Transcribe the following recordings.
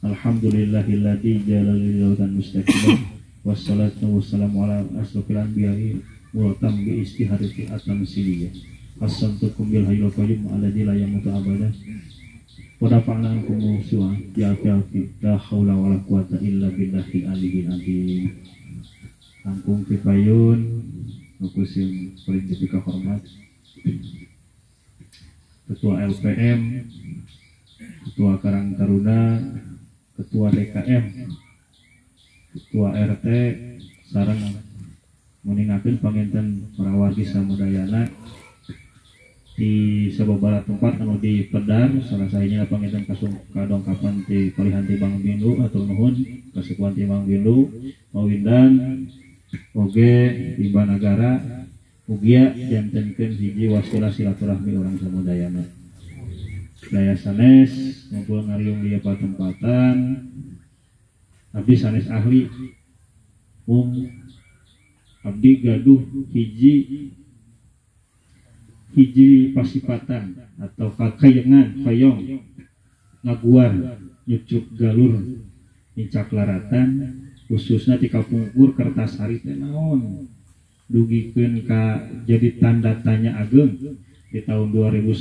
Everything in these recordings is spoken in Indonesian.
Alhamdulillahilladzi ja'ala lillahi mustaqiman. Wassalatu wassalamu ala asrofil anbiya'i muratam bi istihadati atam siliyah. Assantukum bil hayyul qayyum alladzi la yamutu abadan. Wa dafa'na ankum musuha ya fi la haula wala quwata illa billahil aliyyil azim. Langkung pipayun nukusim perinci hormat Ketua LPM, Ketua Karang Taruna, Ketua DKM, Ketua RT sareng meningakeun panginten para wargi samudayana di sababaraha tempat anu di Pedar, salah satunya panginten kadongkapan ti Palihan Bang Bindu atur nuhun kasekuan ti Bang Bindu mawindan oge timba nagara ugia jantenkeun hiji wasilah silaturahmi urang samudayana. Daya sanes ngumpul ngariung di tempatan abdi sanes ahli abdi gaduh hiji pasipatan atau kakayengan payong ngaguar nyucuk galur nicak laratan khususnya di kapungkur kertas hari teh naon dugikeun ka jadi tanda tanya ageng di tahun 2008.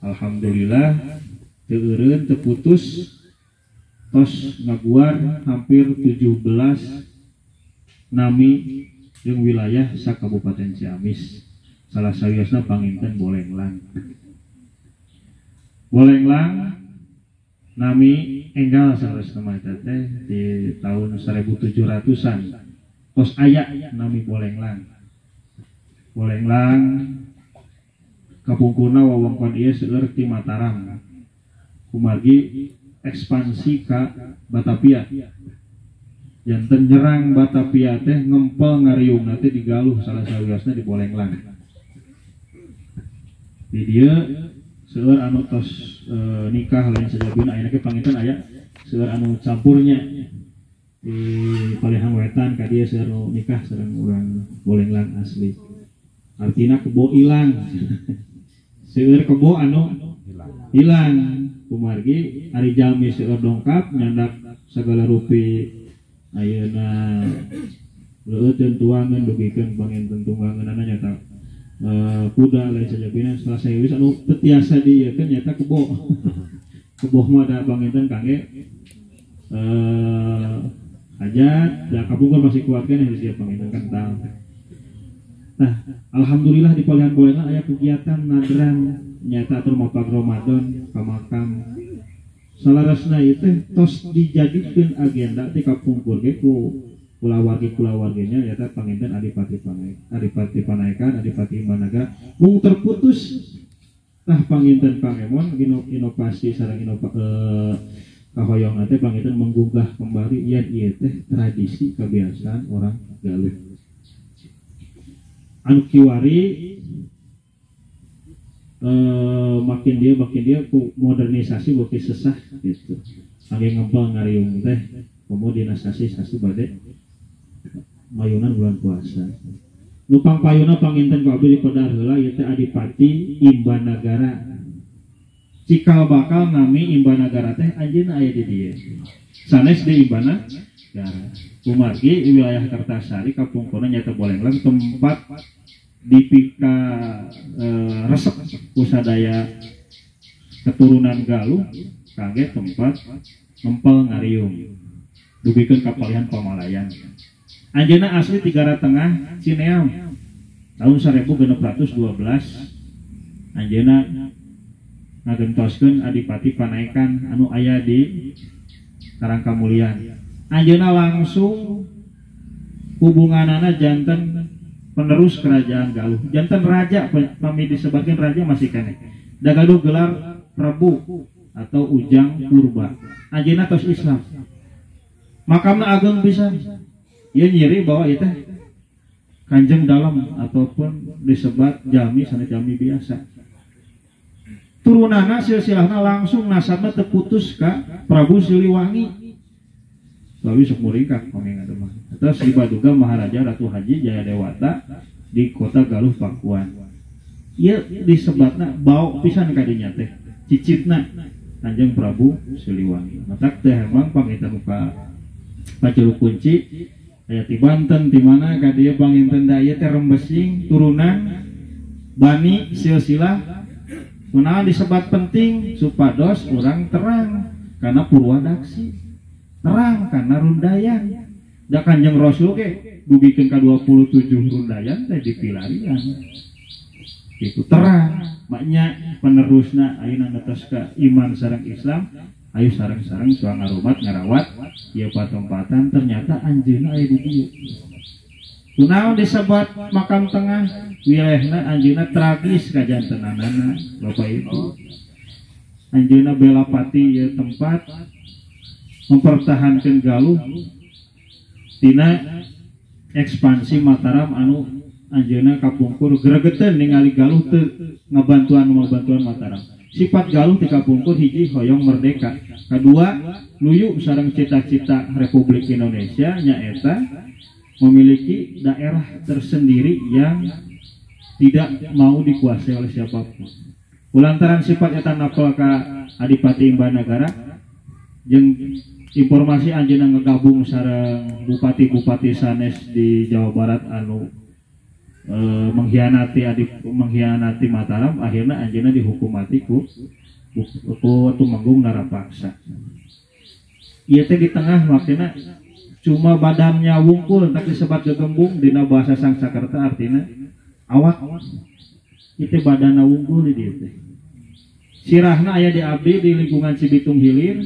Alhamdulillah teu eureun teu putus tos ngaguar hampir 17 nami jeung wilayah sa Kabupaten Ciamis. Salah sawiosna panginten Bolenglang nami enggal saresna teh di tahun 1700-an tos aya nami Bolenglang kapungkurna wewengkon ieu seueur ti Mataram kumargi ekspansi ka Batavia janten nyerang Batavia teh ngempel ngariungna teh digaluh salah sawiosna di Bolenglang di dieu seueur anu tos nikah lain sajabina ayeuna ge panginten aya seueur anu campurnya di Palihan Wetan ka dieu seueur anu nikah sareng urang Bolenglang asli artina kebo ilang seueur kebo anu hilang kumargi ari jalmi seueur dongkap nyandak sagala rupi ayeuna leueun tuangan dugikeun panginten tunggangeunana nyata kuda lain sajabina setelah saya wis anu teu tiasa diekeun nyata kebo mah da panginten kangge hajat da kapungkur masih kuatkeun hiji panginten kental. Nah, alhamdulillah di Palihan Bolenglang aya kegiatan nadran nyata atur mapag Ramadan ka makam. Salarasna ieu teh tos dijadikeun agenda ti kapungkur ge ku kulawargi-kulawarginya nyata panginten Adipati Panaikan, Adipati Imbanaga mung terputus. Tah panginten Kang Emon inovasi sareng kahoyong teh panginten menggugah kembali yen ieu teh tradisi kebiasaan orang Galuh. Anu kiwari makin dia ku modernisasi beuki sesah gitu. Angge ngempel ngariung teh modernisasi bade mayunan bulan puasa. Nupang payuna panginten ku abdi di Pedar heula ieu teh Adipati Imbanagara. Cikal bakal nami Imbanagara teh anjeunna aya di dieu. Sanes di Imbanagara. Kumargi wilayah Kertasari kapungkurna nyata Bolenglang tempat dipika resep kusadaya keturunan Galuh kangge tempat ngempel ngariung dugikeun ka Palihan Pamalayan. Anjeunna asli Tigara Tengah Cineam tahun 1612. Anjeunna ngagentoskeun Adipati Panaikan anu aya di Karangkamulian. Anjeunna langsung hubunganana janten penerus kerajaan Galuh. Janten raja pami disebatkeun raja masih keneh. Da gaduh gelar Prabu atau Ujang Purba. Anjeunna tos Islam. Makamna ageng pisan. Ieu nyiri bahwa ieu teh Kanjeng Dalam ataupun disebat jalmi sanes jalmi biasa. Turunana silsilahna langsung nasabna teu putus ka Prabu Siliwangi. Lalu sok muringkak pamingga mah. Terus di Baduga Maharaja Ratu Haji Jayadewata di kota Galuh Pakuan. Ieu disebatna bau pisan ka dinya teh. Cicitna Kanjeng Prabu Siliwangi. Mata teh emang panginten muka Pacurug Kunci aya ti Banten di mana ka dieu panginten da ieu teh Rembesing turunan Bani silsilah kunaon disebat penting supados urang terang karena Purwadaksi terang karena rundayan da Kanjeng Rasul ge dugikeun ka 27 rundayan teh dipilarian itu terang maknya penerusna ayeuna netes ka iman sareng Islam ayo sareng-sareng soal ngarumat ngarawat ieu patempatan ternyata anjeunna aya di dieu kunaon disebut makam tengah wilayahna anjeunna tragis kajantenanana Bapak Ibu anjeunna bela pati ieu tempat mempertahankan Galuh tina ekspansi Mataram anu anjeunna kapungkur gregeteun ningali Galuh teu ngabantuan Mataram. Sifat Galuh ti kapungkur hiji hoyong merdeka, kedua luyu sareng cita-cita Republik Indonesia nyaeta memiliki daerah tersendiri yang tidak mau dikuasai oleh siapapun. Kulantaran sifat eta napel ka Adipati Imbanagara jeung informasi anjeunna ngagabung sareng bupati-bupati sanes di Jawa Barat anu mengkhianati Mataram, akhirnya anjeunna dihukum mati ku Tumenggung Narapaksa. Ieu teh di tengah maksudna cuma badannya wungkul tapi sebat gegembung dina bahasa Sangsakerta artina awak. Itu badanna wungkul di dieu teh. Sirahna aya di abdi di lingkungan Cibitung Hilir,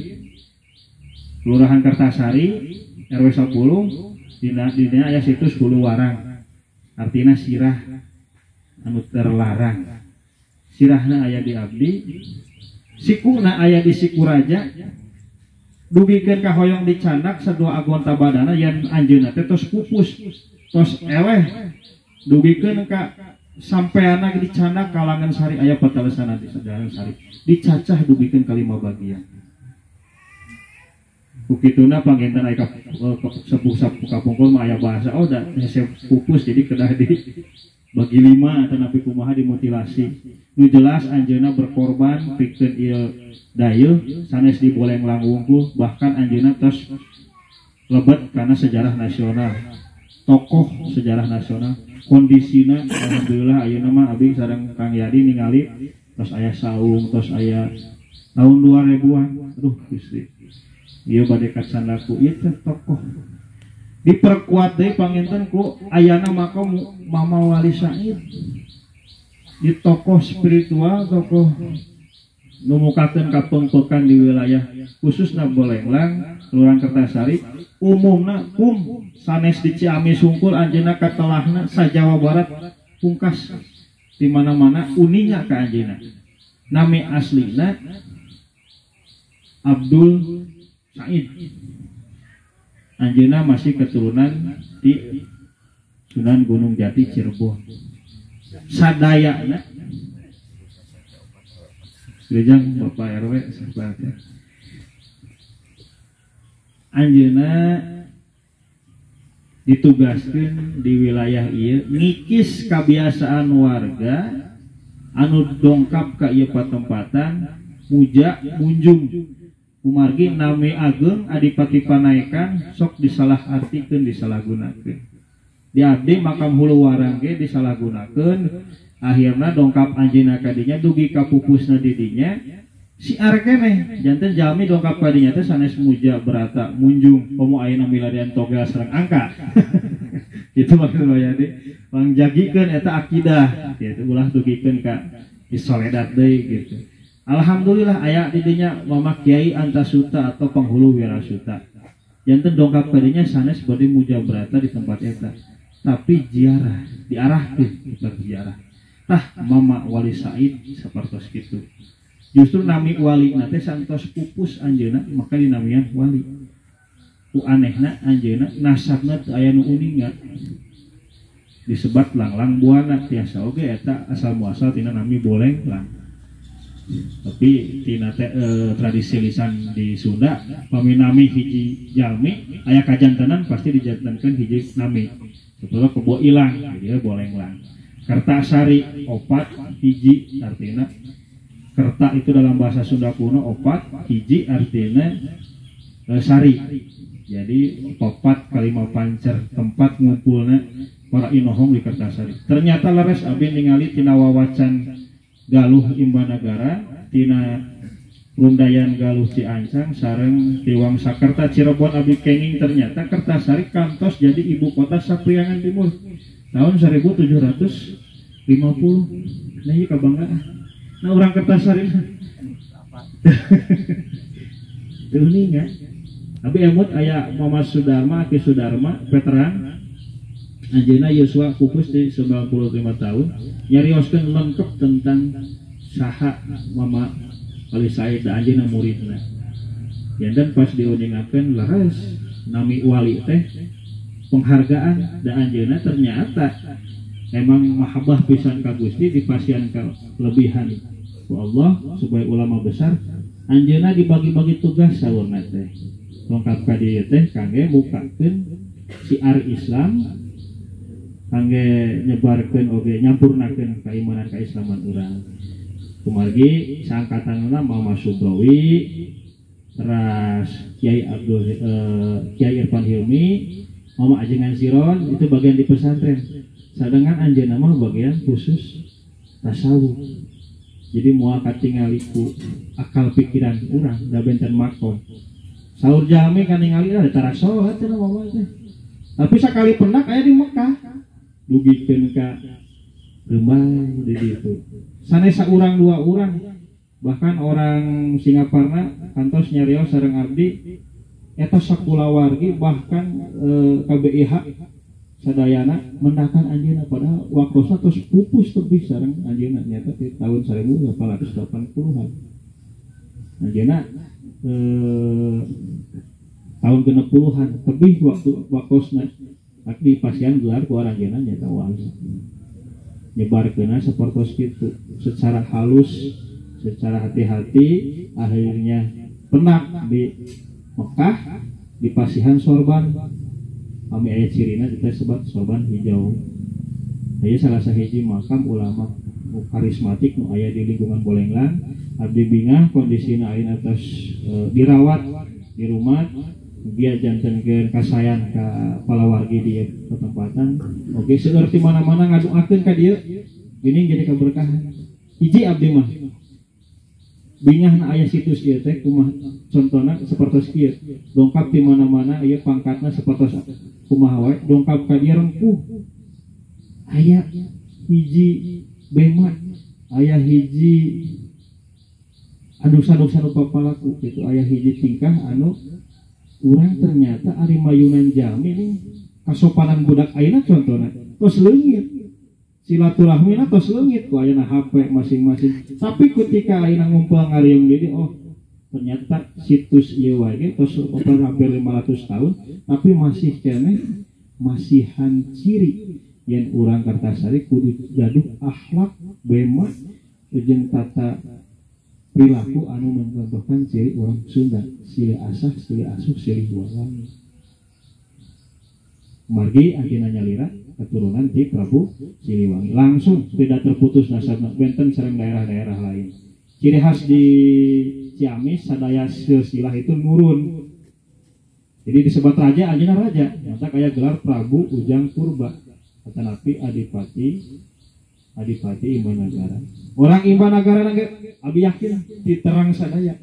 Kelurahan Kertasari, RW 10, dina aya situs Hulu Warang. Artinya sirah anu terlarang. Sirahna aya di abdi, sikuna aya di Sikuraja. Dugikeun ka hoyong dicandak sadua agonta badana yang anjeunna teh tos pupus, tos eleh. Dugikeun ka sampeana dicandak kalangan sari aya patalesana di sadaran sari. Dicacah dugikeun ka 5 bagian. Ukituna panginten aya sepuh-sepuh kapungkur mah aya bahasa oh da pupus jadi kedah di bagi 5 atau napi kumaha dimutilasi. Nu jelas anjeunna berkorban pikeun ieu dayeuh sanes diboleng langungkul bahkan anjeunna tos lebet karena sejarah nasional. Tokoh sejarah nasional kondisina alhamdulillah ayeuna mah abdi sareng Kang Yadi ningali tos aya saung tos aya tahun 2000-an. Aduh Gusti. Ieu bade kacandaku ieu teh tokoh diperkuat deui panginten ku ayana makom Mama Wali Said di tokoh spiritual tokoh nu mukakeun kapengpekan di wilayah khususna Bolenglang Kelurahan Kertasari umumna sanes di Ciamis Sungkul anjeunna katelahna sa Jawa Barat pungkas di mana-mana uninya ka anjeunna nami aslina Abdul Said. Anjeunna masih keturunan di Sunan Gunung Jati Cirebon. Sadayana Gerejang Bapak RW sahabatnya. Anjeunna ditugaskeun di wilayah ieu ngikis kabiasaan warga anu dongkap ka ieu patempatan muja munjung umargi nami ageng Adipati Panaikan sok disalah artikeun disalahgunakeun. Di abdi makam Hulu Warang ge disalahgunakeun akhirna dongkap anjeunna ka dinya dugi ka pupusna di dinya si arkeneh janten jalmi dongkap ka dinya teh sanes muja berata munjung pomo ayeuna milarian toga sareng angka. Kitu maksudna ya di pangjagikeun eta akidah kitu ulah dugikeun ka disoledat deui gitu. Alhamdulillah aya di dinya Mama Kiai Antasuta atau Penghulu Wirasuta. Janten dongkap kadinya sanes bade muja berata di tempat eta. Tapi ziarah diarahkeun berziarah. Tah Mama Wali Said sapertos kitu. Justru nami wali teh santos pupus anjeunna maka dinamian wali. Ku anehna anjeunna nasabna teu aya nu uningan. Disebat Langlang Buana tiasa oge eta asal muasal tina nami Bolenglang. Tapi tina tradisi lisan di Sunda paminami hiji jalmi aya kajantenan pasti dijantankeun hiji nami setelah kebo ilang dia Bolenglang. Kertasari opat hiji artina Kerta itu dalam bahasa Sunda kuno opat, hiji artinya sari. Jadi opat kalima pancer tempat ngumpulnya para inohong di Kertasari. Ternyata leres abdi ningali tina wawacan Galuh Imbanagara, tina Rundayan Galuh Ciancang sareng Tiwang Sakerta Cirebon abdi kenging, ternyata Kertasari kantos jadi ibu kota Sapriangan Timur tahun 1750. Nah iya kabanggaan. Nah orang Kertasari tuh nih kan. Tapi emut aya Mama Sudarma, Aki Sudarma, veteran. Anjeuna Yosua pupus di 95 tahun. Nyarioskeun lengkap tentang saha Mama Ali Said da anjeuna muridna. Ya dan pas diuningakeun leres nami wali teh penghargaan da anjeuna ternyata emang mahabbah pisan ka Gusti dipasian ka lebihan ku Allah supaya ulama besar anjeuna dibagi-bagi tugas saurna teh. Lengkap ka dieu teh kangge mukakeun siar Islam, kangge nyebarkeun oge nyampurnakeun keimanan kaislaman urang. Kumargi saangkatanna Mama Subrowi, teras Kiai Irfan Hilmi, Mama Ajengan Siron itu bagian di pesantren. Sedangkan anjeunna mah bagian khusus tasawuf. Jadi moal katingali ku akal pikiran urang da benten makom. Saur jami kan ningali ada tara salat cenah mama teh. Tapi sakali pendak aya di Mekah. Dugikeun ka rumah di ditu. Sanes saurang dua urang. Bahkan orang Singaparna kantos nyarios sareng abdi eta sakulawargi bahkan KBIH sadayana mendakan anjeunna padahal waktosna tos pupus tebih sareng anjeunna nyata di tahun 1880-an. Anjeunna tahun ke-60-an tebih waktu waktosna di pasien gelar ku aranjeunna nyata wali. Nyebarkeunna sapertos kitu secara halus, secara hati-hati, akhirnya penak di Mekah di pasihan sorban. Kami ayat cirina kita sebut sorban hijau. Aya salah sahiji makam ulama karismatik nu aya di lingkungan Bolenglang. Abdi bingah kondisina ayeuna atas dirawat di rumah. Dia jantenkeun kasayan ka palawargi di tempatan. Oke, seueur ti mana-mana ngaduakeun ka dieu. Gini jadi keberkahan. Hiji abdi mah bingahna aya situs ieu teh kumaha contona sapertos kieu. Dongkap di mana-mana aya pangkatna sapertos kumaha wae, dongkap ka dieu rengkuh. Aya hiji bemat, aya hiji dosa-dosa nu papalaku kitu, aya hiji tingkah anu urang ternyata ari mayunan jami nih kasopanan budak ayeuna contona tos leungit. Silaturahmina tos leungit ku ayeuna HP masing-masing. Tapi ketika ayeuna ngumpul ngariung deui oh ternyata situs ieu wae tos hampir 500 tahun tapi masih keneh masihan ciri yen urang Kartasari kudu gaduh akhlak bemat jeung tata perilaku anu mencontohkan ciri orang Sunda, silih asah, silih asuh, silih wawangi. Margi akhirnya nyalira keturunan di Prabu Siliwangi. Langsung tidak terputus nasabna benten sareng daerah-daerah lain. Ciri khas di Ciamis sadaya silsilah itu nurun. Jadi disebut raja, ajeuna raja. Masa kayak gelar Prabu Ujang Purba. Atanapi Adipati Imbanagara. Orang Imbanagara nage abi yakin diterang sadaya.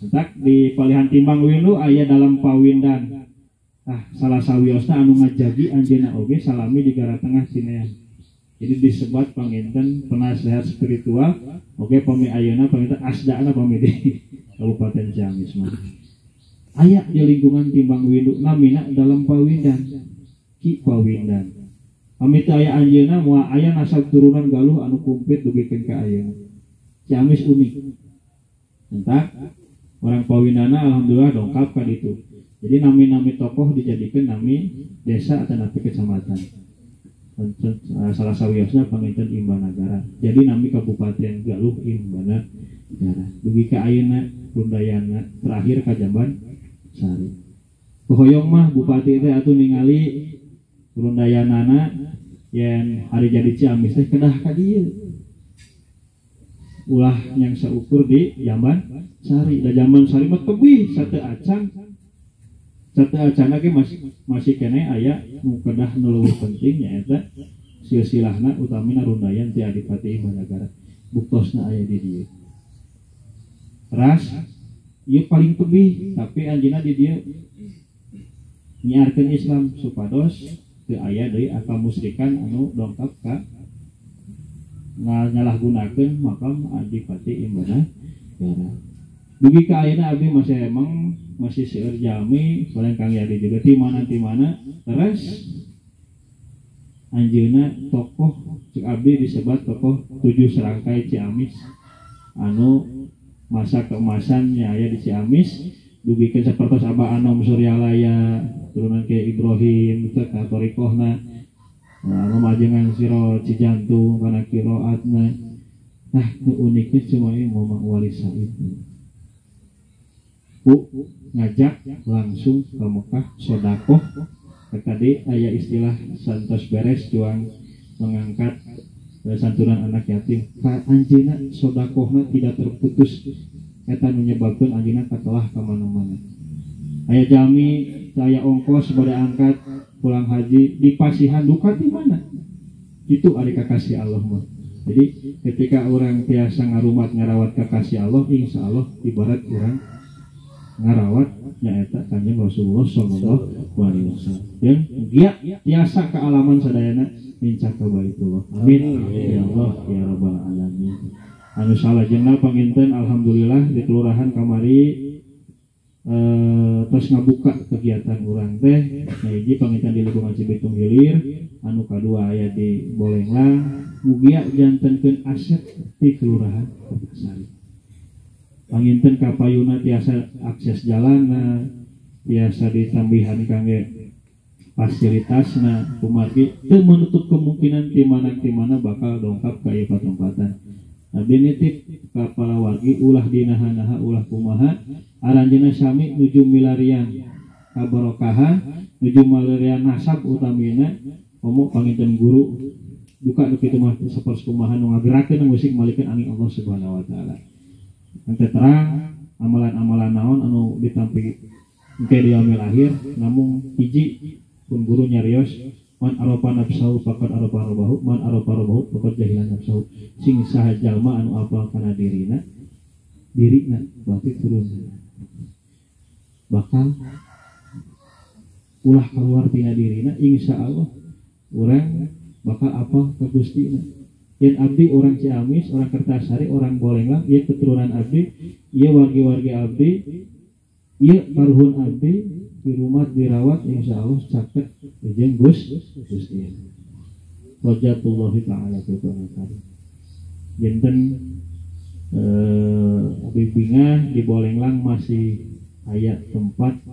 Entak di palihan timbang windu aya dalam pawindan. Salah sawiosna anu ngajagi anjeunna oge salami di gara tengah Cinean. Jadi disebut panginten penasehat spiritual oge pami ayeuna panginten asdana pami di Kabupaten Ciamis mah. Aya di lingkungan timbang windu namina dalam pawindan. Ki Pawindan. Pamit aya anjeunna moal aya nasab turunan Galuh anu kumplit dugikeun ka ayeuna. Ciamis unik. Entak orang Pawindana alhamdulillah dongkap ka ditu. Jadi nami-nami tokoh dijadikan nami desa atau nami kecamatan. Salah sawiosna panginten Imbanagara. Jadi nami Kabupaten Galuh Imbanagara. Dugi ka ayeuna Rundayana terakhir ka Jamban Sari. Pohoyong mah bupati teh atuh ningali Rundayanana yen hari jadi Ciamis teh kedah ka dieu. ulah yang seukur di Jamban Sari. Da Jamban Sari mah tebih sate acan lagi masih kene aya nu kedah nu leuwih penting nyaeta silsilahna utamina rundayan ti Adipati Imbanagara buktosna aya di dieu. Ras ieu paling tebih tapi anjeunna di dieu nyiarkeun Islam supados teu aya deui akal musyrikan anu dongkap ka nyalahgunakeun makam Adipati Imbanagara. Dugi ka ayeuna abdi masih seueur jalmi paling Kang Yadi juga ti mana terus anjeunna tokoh cek abdi disebat tokoh 7 serangkai Ciamis anu masa keemasannya aya di Ciamis dugikeun sapertos Abah Anom Suryalaya turunan ke Ibrahim teu ka torikohna mamajengan siro Cijantung kana kiroatna. Nah nu uniknya cuma ieu ngomong Wali Said ngajak langsung ke Mekah sodakoh. Tadi aya istilah santos beres juang mengangkat santunan anak yatim ka anjeunna sodakohna tidak terputus eta nu nyebabkeun anjeunna katelah ka mana-mana. Aya jami aya ongkos bade angkat pulang haji di pasihan duka di mana itu ari kakasih Allah mah. Jadi ketika orang biasa ngarumat ngarawat kakasih Allah insya Allah ibarat orang ngarawat nyaeta Kanjeng Rasulullah sallallahu alaihi wasallam yang dia biasa kealaman sadayana mincak ka Baitullah. Amin ya Allah ya rabbal alamin. Anu salajengna panginten alhamdulillah di kelurahan kamari terus ngabuka kegiatan urang teh hiji panginten di lingkungan Cibitung Hilir, anu kadua aya di Bolenglang, mugia jantenkeun aset di kelurahan Sari. Panginten ka payuna tiasa akses jalanna, tiasa ditambihan kangge fasilitasna, kumargi teu menutup kemungkinan di mana bakal dongkap ka ieu patempatan. Abdi nitip ka para wargi ulah dinaha-naha ulah kumaha aranjeunna sami nuju milarian kabarokahan nuju milarian nasab utamina komo panginten guru duka nu kitu mah sapertos kumaha nu ngagerakeun musik malikeun angin Allah Subhanahu wa taala. Ante terang amalan-amalan naon anu ditampi engke di yaumil akhir namung hiji pun guru nyarios man aropa nafsahu faqad aropa robahu man aropa robahu faqad jahilan nafsahu. Sing saha jalma anu apal kana dirina berarti turun bakal ulah keluar tina dirina insya Allah urang bakal apal ka Gustina. Yen abdi orang Ciamis, orang Kertasari, orang Bolenglang, ieu keturunan abdi, ieu wargi-wargi abdi, ieu paruhun abdi di rumah dirawat insya Allah caket jeung Gusti. Wajatullahi ta'ala tutunakan. Jinten abdi bingah di Bolenglang masih aya tempat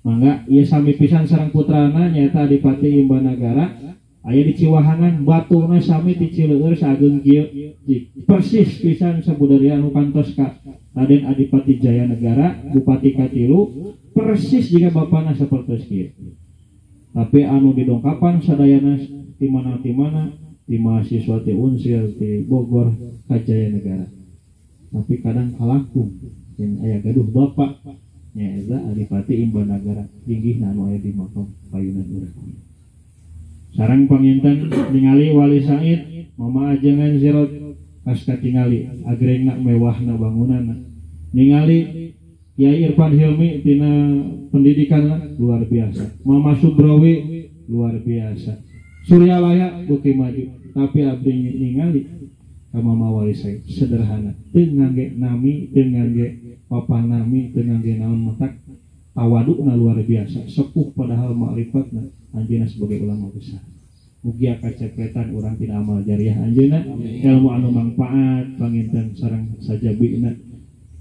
mangga ieu sami pisan sareng putrana nyaeta Adipati Imbanagara. Aya di Ciwahangan batuna sami ti Cileueur sageung kieu persis pisan sabudaya anu kantos ka Raden Adipati Jaya Negara Bupati Katilu persis jika bapana sapertos kieu. Tapi anu didongkapan sadayana ti mana ti mahasiswa ti Unsir ti Bogor ka Jaya Negara. Tapi kadang kalangkung yen aya gaduh bapak nyaeta Adipati Imbanagara linggihna anu aya di makam payunan urang. Sarang panginten ningali Wali Said mamaajengan zirot kaska tingali agrengna mewahna bangunanna ningali Kyai Irfan Hilmi tina pendidikan luar biasa, Mama Subrawi luar biasa, Suryalaya beuki maju tapi abdi ningali ka Mama Wali Said sederhana teu ngangge nami teu ngangge papan nami teu ngangge naon matak tawadukna luar biasa sepuh padahal ma'rifatna anjeunna sebagai ulama besar. Mugia kacepretan urang tina amal jariah anjeunna ilmu anu mangpaat panginten sareng sajabina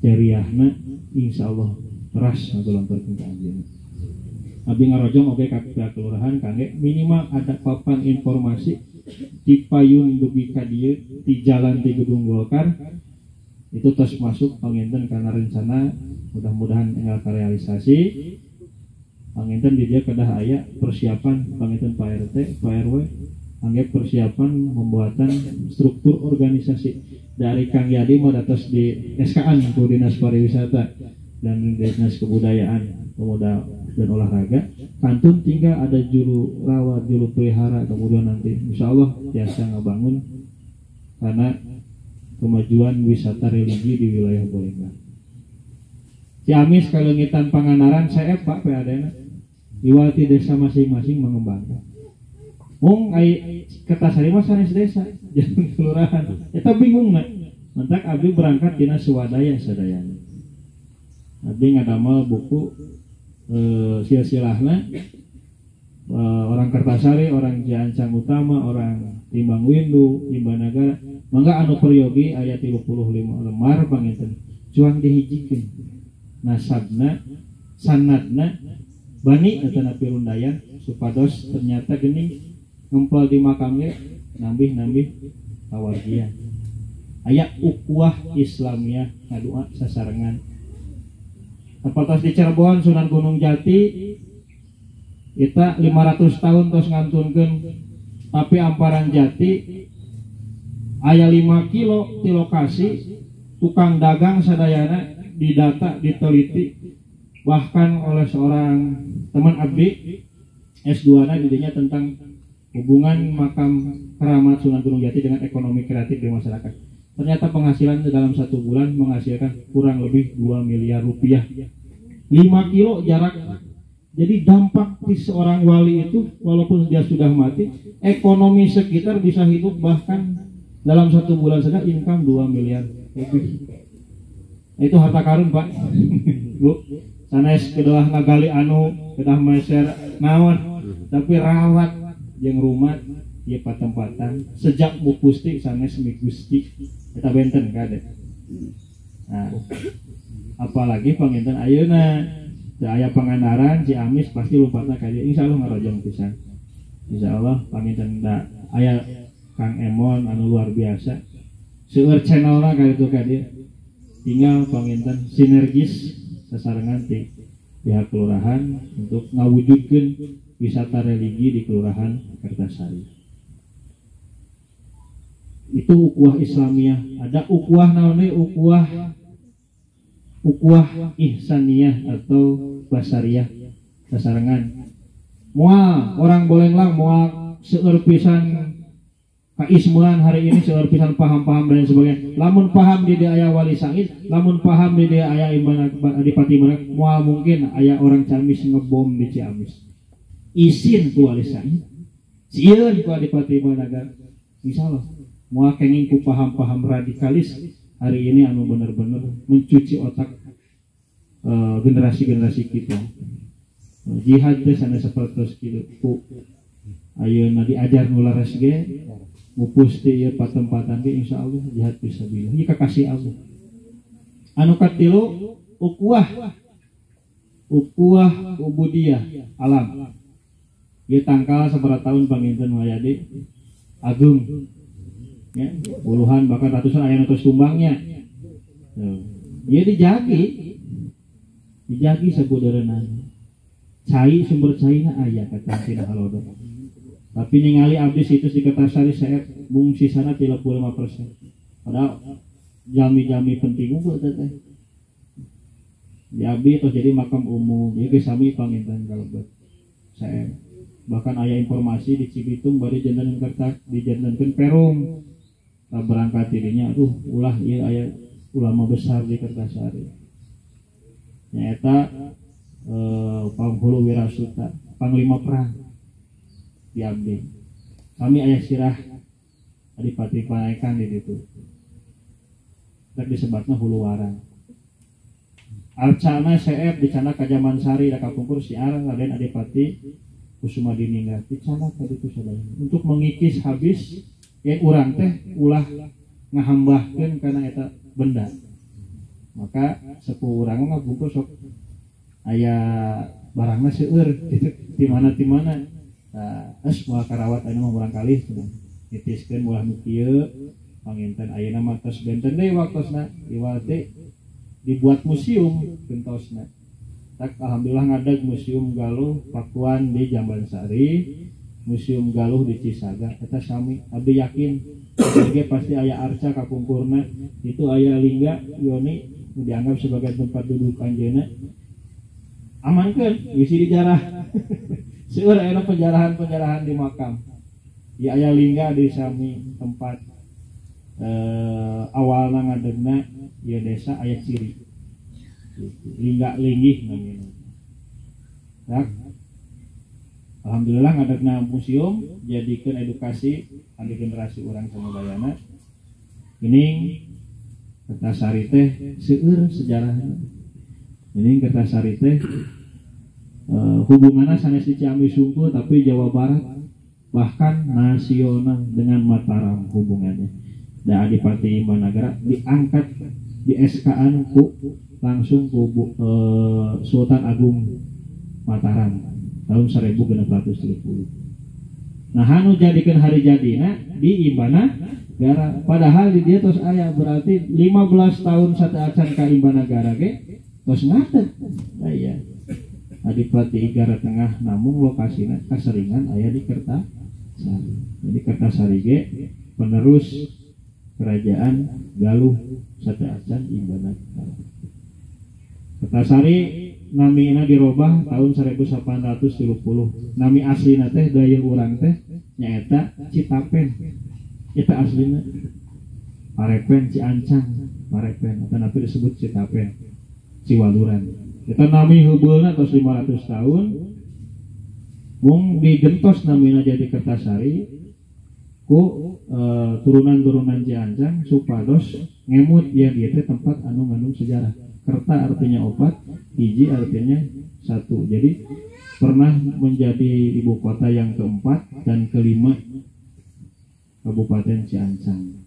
jariahna insyaallah teras ngagelontorkeun ka anjeunna. Abdi ngarojong oge ka kelurahan kangge minimal ada papan informasi di payun dugi ka dieu di jalan di Gedung Golkar itu tos masuk panginten kana rencana mudah-mudahan enggal karealisasi. Panginten di dia kedah aya persiapan panginten Pak RT, Pak RW anggap persiapan pembuatan struktur organisasi dari Kang Yadi mau atas di SKAN untuk Dinas Pariwisata dan Dinas Kebudayaan, Pemuda dan Olahraga. Kantun tinggal ada juru rawat, juru pelihara, kemudian nanti insya Allah biasa ngebangun karena kemajuan wisata religi di wilayah Bolenggang. Ciamis Kalengitan Pangandaran saya Pak PADN Iwati desa masing-masing mengembangkan. Mung ai Kertasari mah sanes desa, jangan kelurahan. Eta bingung na. Mentak abdi berangkat dina swadaya sadayana. Abdi ngadamel buku silsilahna orang Kertasari, orang Ciancang Utama, orang Timbang Windu, Imbanagara. Mangga anu peryogi aya 35 lemar panginten. Juang dihijikeun. Nasabna, sanadna, bani atana pirundayan supados ternyata geuning ngempel di makamnya nambih kawargian. Aya ukhuwah Islamiyah ngadua sasarengan. Tepatos di Cirebon Sunan Gunung Jati kita 500 tahun tos ngantunkeun tapi amparan Jati aya 5 kilo di lokasi tukang dagang sadayana didata diteliti bahkan oleh seorang teman abdi S2-na didinya tentang hubungan makam keramat Sunan Gunung Jati dengan ekonomi kreatif di masyarakat. Ternyata penghasilan dalam 1 bulan menghasilkan kurang lebih 2 miliar rupiah. 5 kilo jarak. Jadi dampak di seorang wali itu walaupun dia sudah mati, ekonomi sekitar bisa hidup bahkan dalam 1 bulan saja income 2 miliar lebih. Itu harta karun Pak. Bu, sanes kedah ngagali anu kedah meser naon tapi rawat jeung rumah ieu patempatan sejak Bu Gusti sanes Mi Gusti eta benten kade. Nah, apalagi panginten ayeuna teu aya Pangandaran Ciamis pasti lompatna ka dieu insyaallah ngarojong pisan. Insyaallah panginten da aya Kang Emon anu luar biasa. Seueur channelna ka ditu ka dieu. Tinggal panginten sinergis sasarengan ti pihak kelurahan untuk ngawujudkeun wisata religi di Kelurahan Kertasari. Itu ukhuwah Islamiyah. Ada ukhuwah naon deui ukhuwah ihsaniyah atau basariyah sasarengan. Moal orang Bolenglang moal seueur pisan kaismuan hari ini seueur pisan paham-paham dan sebagainya. Lamun paham di dia aya Wali Said, lamun paham di dia aya Adipati Merak, moal mungkin aya orang Ciamis ngebom di Ciamis. Isin ku Wali Said, sieun ku Adipati Merak. Insyaallah moal kenging ku paham-paham radikalis hari ini anu bener-bener mencuci otak generasi-generasi kita. Jihad teh sanes sapertos kitu ku ayeuna diajar nu laras ge mupus teh ieu patempatan ge insyaallah jihad fisabilillah ieu kakasih Allah. Anu katilu ukhuwah ubudiyah alam. Ieu tangkal sabaraha tahun panginten Wahyadi agung ya, puluhan bahkan ratusan aya nu tos tumbangnya. Ieu dijagi sabudareuna. Cai sumber caina aya kata Sina Halodo. Tapi ningali abdi situs di Kertasari saya mung sisana 35%. Padahal jami-jami penting unggul teh. Di abdi terus jadi makam umum. Ieu ge sami panginten kalebet. Saya bahkan aya informasi di Cibitung bari jandaneun Kertas dijandaneun Perum. Berangkat dirinya aduh ulah ieu aya ulama besar di Kertasari. Nyaeta Panghulu Wirasuta, Panglima Perang di abdi. Kami ayah sirah Adipati Panaikan di situ. Tak disebutnya Hulu Warang. Arcana CF dicana ka Jaman Sari da kapungkur siar Raden Adipati Kusuma Diningrat dicana ka ditu sadaya. Untuk mengikis habis yang urang teh ulah ngahambahkeun kana eta benda. Maka sepuh urang ngabungkus sok aya barangna seueur di mana es moal karawat anu mah urang kalih nitiskeun ulah nu kieu panginten ayeuna mah tos benten deui waktosna iwate dibuat museum gentosna. Tak alhamdulillah ngadeg museum Galuh Pakuan di Jambansari Museum Galuh di Cisaga eta sami abdi yakin ge pasti aya arca kapungkurna itu aya lingga yoni dianggap sebagai tempat duduk anjeunna amankeun isi dijarah seueur aya penjarahan di makam ya aya lingga di sami tempat awalna ngadegna ieu desa aya ciri lingga linggih namanya ya. Alhamdulillah ngadegna museum jadikeun edukasi adi generasi urang samudayana ini Kertasari teh seueur sejarahna ini Kertasari teh hubunganna sanes di Ciamis Sungkul tapi Jawa Barat bahkan nasional dengan Mataram hubungannya da Adipati Imbanagara diangkat di SK-an ku langsung ku Sultan Agung Mataram tahun 1630. Nah anu jadikeun hari jadina di Imbanagara padahal di dia tos aya berarti 15 tahun sateuacan ka Imbanagara ge tos ngadeg aya Adipati Igara Tengah namung lokasina kaseringan aya di Kertasari. Jadi Kertasari ge penerus kerajaan Galuh sateuacan Imbanagara. Kertasari namina dirobah tahun 1830. Nami aslina teh daya urang teh nyaeta Citapen. Eta aslina Parepen Ciancang, Parepen atau napi disebut Citapen. Ciwaluran. Eta nami heubeulna tos 500 tahun. Mung digentos namina jadi Kertasari ku turunan-turunan Ciancang supados ngemut ya dieu teh tempat anu ngandung sejarah. Kerta artinya opat, hiji artinya satu. Jadi pernah menjadi ibu kota yang keempat dan kelima Kabupaten Ciancang.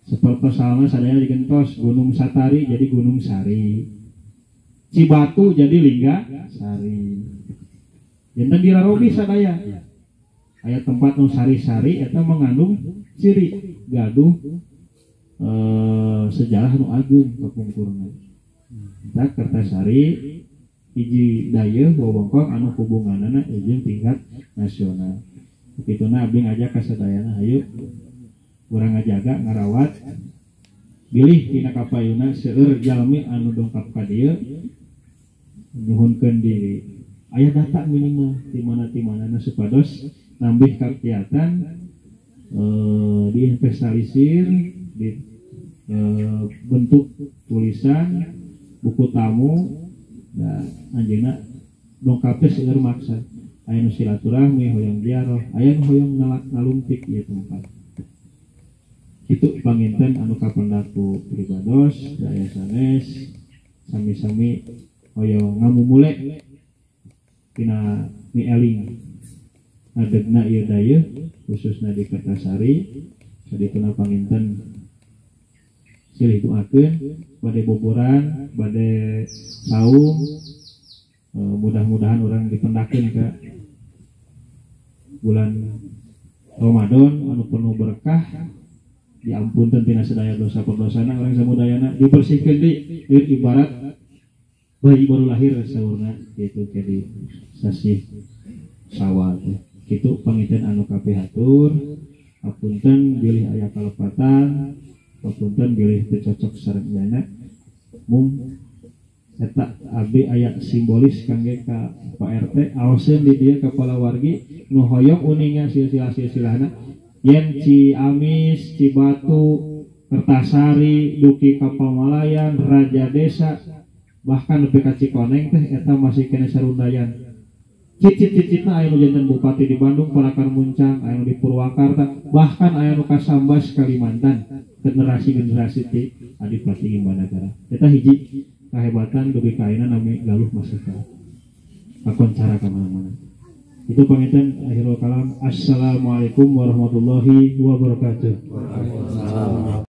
Seperti salna sadaya digentos Gunung Satari jadi Gunung Sari, Cibatu jadi Lingga Sari. Jantan dirarobi sadaya. Aya tempat nu sari-sari eta mengandung ciri gaduh sejarah nu ageung kapungkurna. Kita Kertasari hiji dayeuh wewengkon anu hubunganana jeung tingkat nasional. Kituna abdi ngajak ka sadayana hayu urang ngajaga ngarawat bilih tina kapayuna seueur jalmi anu dongkap ka dieu nyuhunkeun diri. Aya data minimal di mana-mana supados nambih kagiatan diinventarisir di bentuk tulisan buku tamu dan anjeunna dongkap teh seueur maksa aya nu silaturahmi hoyong ziarah aya nu hoyong ngalumpik ieu tempat kitu panginten anu kapendaku pribados daya sanes sami-sami hoyong ngamumule tina nieling ngadegna ieu dayeuh khususna di Kertasari sadituna panginten silih doakeun bade boboran, bade saum, mudah-mudahan orang dipendakeun ke bulan Ramadan anu penuh berkah, diampunkeun tina sadaya dosa-dosana orang samudayana, dibersihkeun di ibarat bayi baru lahir saurna kitu jadi sasih Syawal teh. Kitu pangiten anu kapihatur, apunten bilih aya kalepatan papunten bilih teu cocok sarenjana mung eta abdi aya simbolis kangge ka Pak RT aoseun di dieu kepala wargi nu hoyong uningan silsilah-silsilahna yen Ciamis, Cibatu, Kertasari, Duki Kapamalayan, Raja Desa bahkan nepi ka Cikoneng teh eta masih kene sarundayan. Cicit-cicitna aya nu janten bupati di Bandung, Palakar Muncang, aya nu di Purwakarta, bahkan aya nu ka Sambas Kalimantan. Generasi-generasi ti Adipati Imbanagara. Eta hiji kahebatan dugi kaina nami Galuh Maseka. Kakoncara ka mana-mana. Itu panginten akhirul kalam. Assalamualaikum warahmatullahi wabarakatuh.